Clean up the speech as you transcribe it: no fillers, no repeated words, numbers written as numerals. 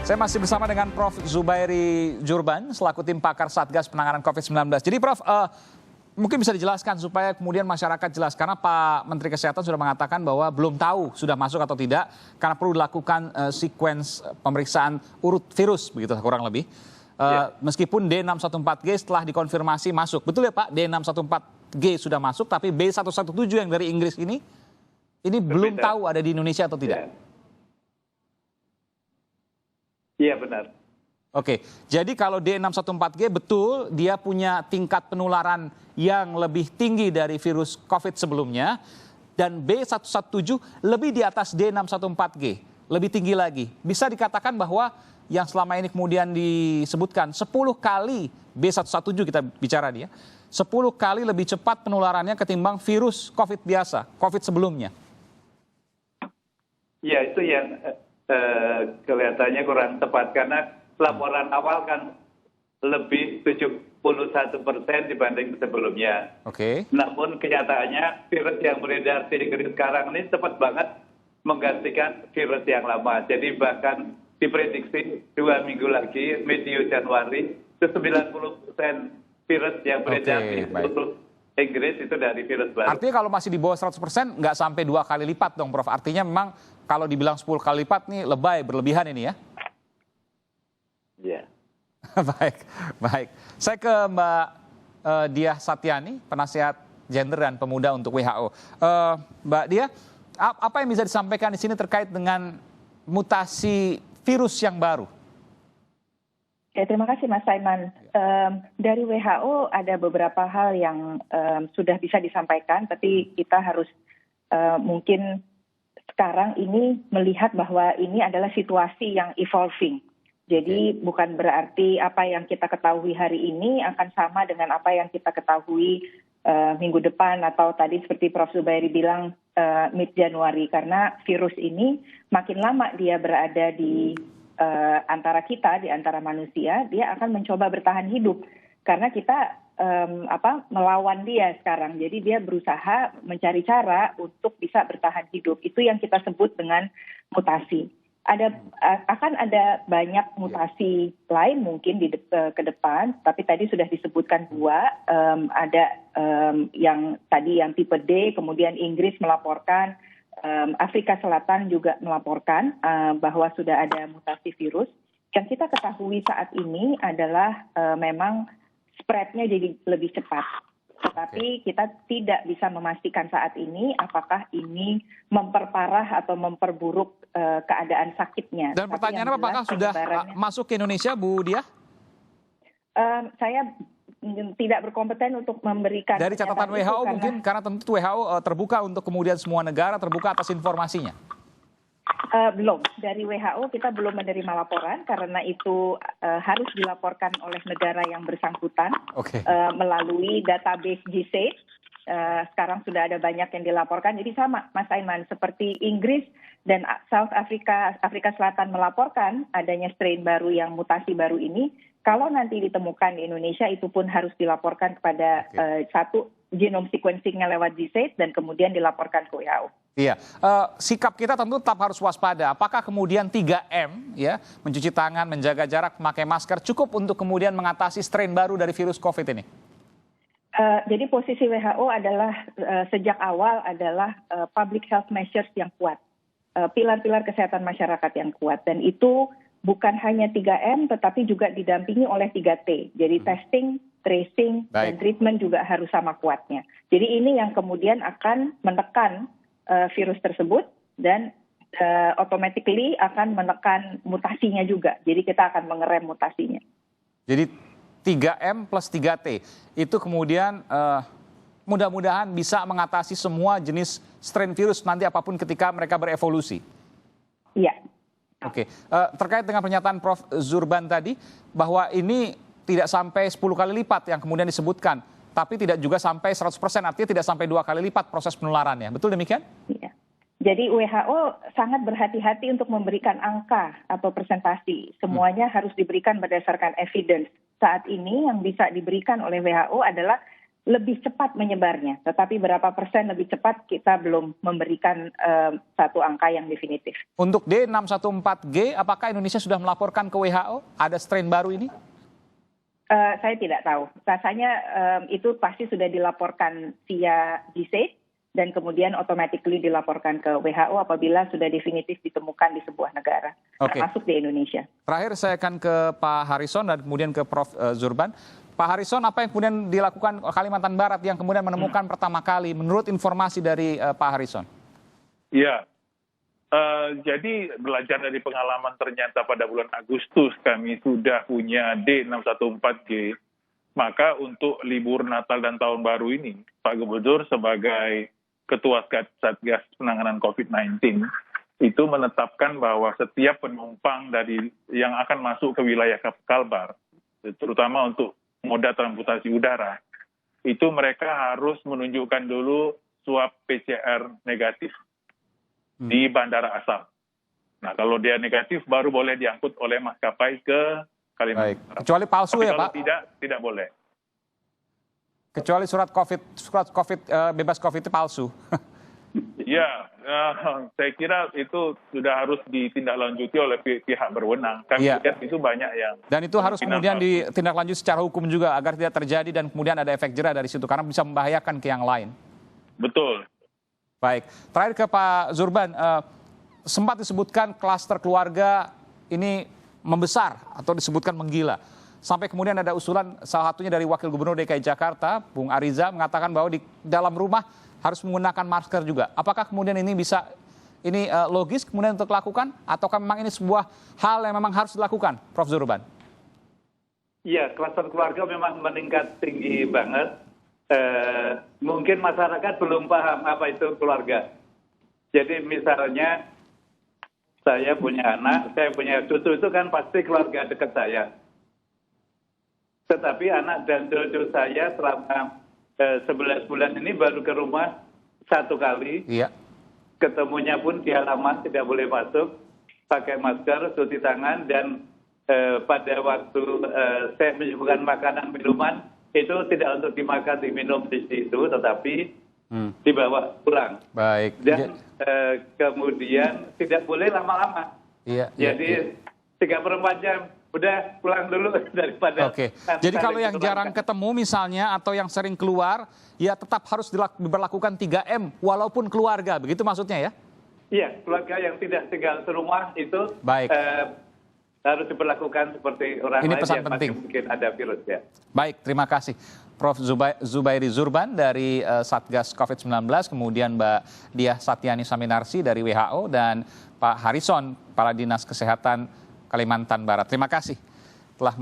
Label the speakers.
Speaker 1: Saya masih bersama dengan Prof. Zubairi Jurban selaku tim pakar Satgas Penanganan COVID-19. Jadi Prof, mungkin bisa dijelaskan supaya kemudian masyarakat jelas. Karena Pak Menteri Kesehatan sudah mengatakan bahwa belum tahu sudah masuk atau tidak. Karena perlu dilakukan sequence pemeriksaan urut virus, begitu kurang lebih. Meskipun D614G setelah dikonfirmasi masuk. Betul ya Pak, D614G sudah masuk, tapi B117 yang dari Inggris ini belum tahu ada di Indonesia atau tidak?
Speaker 2: Iya benar.
Speaker 1: Oke, jadi kalau D614G betul dia punya tingkat penularan yang lebih tinggi dari virus COVID sebelumnya, dan B117 lebih di atas D614G, lebih tinggi lagi. Bisa dikatakan bahwa yang selama ini kemudian disebutkan 10 kali B117 kita bicara dia, 10 kali lebih cepat penularannya ketimbang virus COVID biasa, COVID sebelumnya.
Speaker 2: Ya itu yang kelihatannya kurang tepat karena laporan awal kan lebih 71% dibanding sebelumnya.
Speaker 1: Oke.
Speaker 2: Namun kenyataannya virus yang beredar di Inggris sekarang ini cepat banget menggantikan virus yang lama. Jadi bahkan diprediksi 2 minggu lagi, medio Januari, itu 90% virus yang beredar di seluruh Inggris itu dari virus baru.
Speaker 1: Artinya kalau masih di bawah 100% nggak sampai 2 kali lipat dong Prof. Artinya memang kalau dibilang 10 kali lipat nih lebay, berlebihan ini ya?
Speaker 2: Iya.
Speaker 1: Baik. Saya ke Mbak Diah Satyani, penasihat gender dan pemuda untuk WHO. Mbak Diah, apa yang bisa disampaikan di sini terkait dengan mutasi virus yang baru?
Speaker 3: Ya, terima kasih Mas Saiman. Dari WHO ada beberapa hal yang sudah bisa disampaikan, tapi kita harus mungkin sekarang ini melihat bahwa ini adalah situasi yang evolving. Jadi bukan berarti apa yang kita ketahui hari ini akan sama dengan apa yang kita ketahui minggu depan atau tadi seperti Prof. Zubairi bilang mid-Januari. Karena virus ini makin lama dia berada di antara kita, di antara manusia, dia akan mencoba bertahan hidup. Karena kita melawan dia sekarang. Jadi dia berusaha mencari cara untuk bisa bertahan hidup. Itu yang kita sebut dengan mutasi. Akan ada banyak mutasi lain mungkin ke depan, tapi tadi sudah disebutkan 2. Ada yang tadi yang tipe D, kemudian Inggris melaporkan, Afrika Selatan juga melaporkan bahwa sudah ada mutasi virus. Yang kita ketahui saat ini adalah memang spread-nya jadi lebih cepat. Tetapi kita tidak bisa memastikan saat ini apakah ini memperparah atau memperburuk keadaan sakitnya.
Speaker 1: Dan pertanyaannya apakah sudah masuk ke Indonesia, Bu Diah?
Speaker 3: Saya tidak berkompeten untuk memberikan.
Speaker 1: Dari catatan WHO mungkin, karena tentu WHO terbuka untuk kemudian semua negara terbuka atas informasinya.
Speaker 3: Belum. Dari WHO kita belum menerima laporan karena itu harus dilaporkan oleh negara yang bersangkutan melalui database GSAID. Sekarang sudah ada banyak yang dilaporkan. Jadi sama Mas Aiman, seperti Inggris dan South Africa, Afrika Selatan melaporkan adanya strain baru yang mutasi baru ini. Kalau nanti ditemukan di Indonesia itu pun harus dilaporkan kepada satu genome sequencing-nya lewat GSAID dan kemudian dilaporkan ke WHO.
Speaker 1: Iya, sikap kita tentu tetap harus waspada. Apakah kemudian 3M, ya, mencuci tangan, menjaga jarak, memakai masker, cukup untuk kemudian mengatasi strain baru dari virus COVID ini?
Speaker 3: Jadi posisi WHO adalah sejak awal adalah public health measures yang kuat, pilar-pilar kesehatan masyarakat yang kuat, dan itu bukan hanya 3M, tetapi juga didampingi oleh 3T. Jadi testing, tracing, dan treatment juga harus sama kuatnya. Jadi ini yang kemudian akan menekan virus tersebut dan automatically akan menekan mutasinya juga. Jadi kita akan mengerem mutasinya.
Speaker 1: Jadi 3M plus 3T itu kemudian mudah-mudahan bisa mengatasi semua jenis strain virus nanti apapun ketika mereka berevolusi.
Speaker 3: Iya.
Speaker 1: Oke, terkait dengan pernyataan Prof. Zurban tadi bahwa ini tidak sampai 10 kali lipat yang kemudian disebutkan, tapi tidak juga sampai 100%, artinya tidak sampai 2 kali lipat proses penularannya. Betul demikian?
Speaker 3: Iya. Jadi WHO sangat berhati-hati untuk memberikan angka atau presentasi. Semuanya harus diberikan berdasarkan evidence. Saat ini yang bisa diberikan oleh WHO adalah lebih cepat menyebarnya, tetapi berapa persen lebih cepat kita belum memberikan satu angka yang definitif.
Speaker 1: Untuk D614G, apakah Indonesia sudah melaporkan ke WHO? Ada strain baru ini?
Speaker 3: Saya tidak tahu. Rasanya itu pasti sudah dilaporkan via GSAID dan kemudian automatically dilaporkan ke WHO apabila sudah definitif ditemukan di sebuah negara, termasuk di Indonesia.
Speaker 1: Terakhir saya akan ke Pak Harrison dan kemudian ke Prof. Zurban. Pak Harrison, apa yang kemudian dilakukan Kalimantan Barat yang kemudian menemukan pertama kali menurut informasi dari Pak Harrison?
Speaker 4: Ya, jadi belajar dari pengalaman ternyata pada bulan Agustus kami sudah punya D614G. Maka untuk libur Natal dan Tahun Baru ini, Pak Gubernur sebagai Ketua Satgas Penanganan COVID-19 itu menetapkan bahwa setiap penumpang dari yang akan masuk ke wilayah Kalbar, terutama untuk moda transportasi udara, itu mereka harus menunjukkan dulu swab PCR negatif di bandara asal. Nah, kalau dia negatif baru boleh diangkut oleh maskapai ke Kalimantan.
Speaker 1: Baik. Kecuali palsu
Speaker 4: Tapi
Speaker 1: ya,
Speaker 4: kalau
Speaker 1: Pak?
Speaker 4: tidak boleh.
Speaker 1: Kecuali surat COVID bebas COVID itu palsu.
Speaker 4: Ya, saya kira itu sudah harus ditindaklanjuti oleh pihak berwenang. Kami lihat itu banyak yang...
Speaker 1: Dan itu harus kemudian ditindaklanjuti secara hukum juga agar tidak terjadi dan kemudian ada efek jera dari situ karena bisa membahayakan ke yang lain.
Speaker 4: Betul.
Speaker 1: Baik, terakhir ke Pak Zurban, sempat disebutkan klaster keluarga ini membesar atau disebutkan menggila. Sampai kemudian ada usulan salah satunya dari Wakil Gubernur DKI Jakarta, Bung Ariza, mengatakan bahwa di dalam rumah harus menggunakan masker juga. Apakah kemudian ini logis kemudian untuk dilakukan? Ataukah memang ini sebuah hal yang memang harus dilakukan, Prof. Zurban?
Speaker 2: Iya, kluster keluarga memang meningkat tinggi banget. Mungkin masyarakat belum paham apa itu keluarga. Jadi misalnya saya punya anak, saya punya cucu, itu kan pasti keluarga dekat saya. Tetapi anak dan cucu saya selama 11 bulan ini baru ke rumah 1 kali.
Speaker 1: Iya.
Speaker 2: Ketemunya pun di halaman, tidak boleh masuk, pakai masker, cuci tangan, dan pada waktu saya menyuguhkan makanan minuman, itu tidak untuk dimakan, diminum di situ, tetapi dibawa pulang.
Speaker 1: Baik.
Speaker 2: Dan kemudian tidak boleh lama-lama.
Speaker 1: Iya.
Speaker 2: Jadi 3/4 jam. Udah pulang dulu daripada...
Speaker 1: Oke, jadi kalau yang jarang ketemu misalnya atau yang sering keluar, ya tetap harus diberlakukan 3M walaupun keluarga, begitu maksudnya ya?
Speaker 2: Iya, keluarga yang tidak tinggal serumah itu harus diberlakukan seperti orang
Speaker 1: ini
Speaker 2: lain
Speaker 1: pesan
Speaker 2: yang
Speaker 1: penting.
Speaker 2: masih mungkin ada virus ya.
Speaker 1: Baik, terima kasih. Prof. Zubairi Zurban dari Satgas COVID-19, kemudian Mbak Diah Satyani Saminarsi dari WHO, dan Pak Harrison, Kepala Dinas Kesehatan Kalimantan Barat. Terima kasih telah